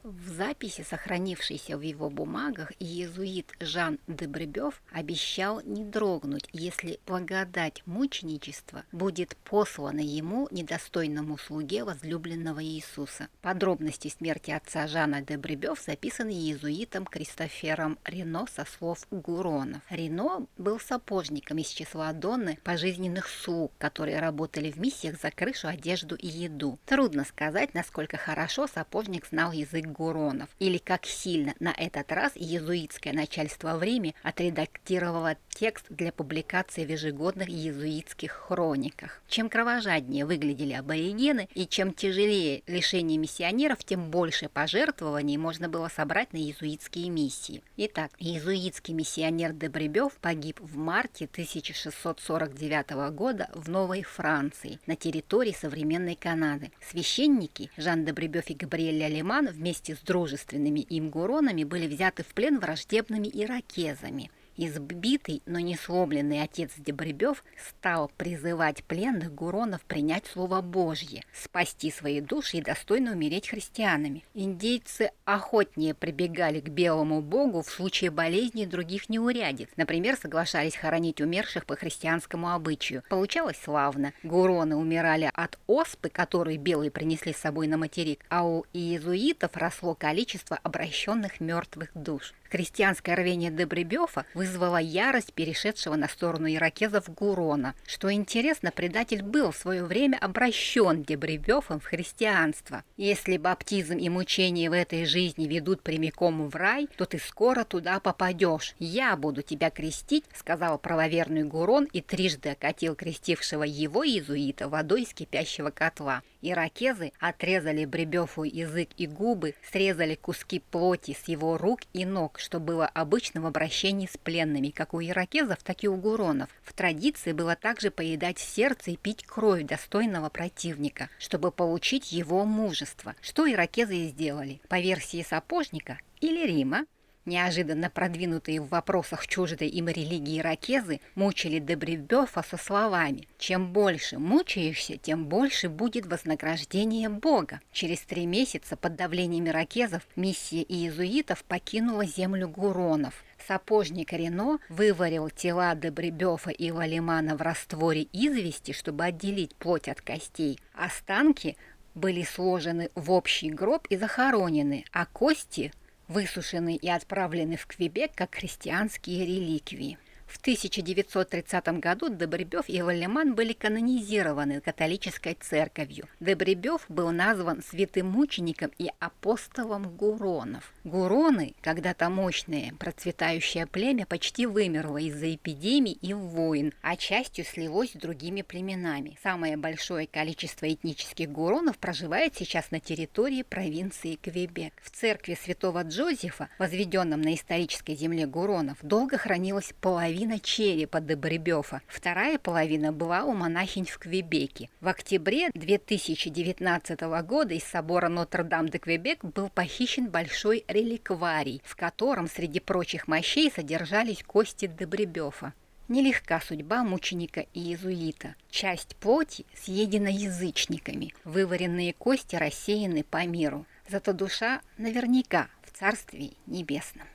В записи, сохранившейся в его бумагах, иезуит Жан де Бребёв обещал не дрогнуть, если благодать мученичества будет послана ему, недостойному слуге возлюбленного Иисуса. Подробности смерти отца Жана де Бребёв записаны иезуитом Кристофером Рено со слов Гуронов. Рено был сапожником из числа Донны пожизненных слуг, которые работали в миссиях за крышу, одежду и еду. Трудно сказать, насколько хорошо сапожник знал язык Гуронов, или как сильно на этот раз иезуитское начальство в Риме отредактировало текст для публикации в ежегодных иезуитских хрониках. Чем кровожаднее выглядели аборигены и чем тяжелее лишение миссионеров, тем больше пожертвований можно было собрать на иезуитские миссии. Итак, иезуитский миссионер де Бребёв погиб в марте 1649 года в Новой Франции, на территории современной Канады. Священники Жан де Бребёв и Габриэль Алиман вместе с дружественными им гуронами были взяты в плен враждебными иракезами. Избитый, но не сломленный отец де Бребёв стал призывать пленных гуронов принять Слово Божье, спасти свои души и достойно умереть христианами. Индейцы охотнее прибегали к белому богу в случае болезней и других неурядиц. Например, соглашались хоронить умерших по христианскому обычаю. Получалось славно. Гуроны умирали от оспы, которую белые принесли с собой на материк, а у иезуитов росло количество обращенных мертвых душ. Христианское рвение де Бребёва вызвало ярость перешедшего на сторону иракезов Гурона. Что интересно, предатель был в свое время обращен де Бребёвом в христианство. Если баптизм и мучения в этой жизни ведут прямиком в рай, то ты скоро туда попадешь. Я буду тебя крестить, сказал правоверный Гурон и трижды окатил крестившего его иезуита водой из кипящего котла. Иракезы отрезали Бребёву язык и губы, срезали куски плоти с его рук и ног, что было обычно в обращении с пленными, как у иракезов, так и у гуронов. В традиции было также поедать сердце и пить кровь достойного противника, чтобы получить его мужество, что иракезы и сделали. По версии сапожника или Рима, неожиданно продвинутые в вопросах чуждой им религии иракезы мучили де Бребёва со словами: «Чем больше мучаешься, тем больше будет вознаграждение Бога». Через 3 месяца под давлением иракезов миссия иезуитов покинула землю гуронов. Сапожник Рено выварил тела де Бребёва и Валимана в растворе извести, чтобы отделить плоть от костей. Останки были сложены в общий гроб и захоронены, а кости высушены и отправлены в Квебек как христианские реликвии. В 1930 году де Бребёв и Валиман были канонизированы католической церковью. Де Бребёв был назван святым мучеником и апостолом гуронов. Гуроны, когда-то мощное, процветающее племя, почти вымерло из-за эпидемий и войн, а частью слилось с другими племенами. Самое большое количество этнических гуронов проживает сейчас на территории провинции Квебек. В церкви святого Джозефа, возведенном на исторической земле гуронов, долго хранилась половина черепа де Бребёва. Вторая половина была у монахинь в Квебеке. В октябре 2019 года из собора Нотр-Дам-де-Квебек был похищен большой реликварий, в котором среди прочих мощей содержались кости де Бребёва. Нелегка судьба мученика и иезуита. Часть плоти съедена язычниками, вываренные кости рассеяны по миру. Зато душа наверняка в Царстве Небесном.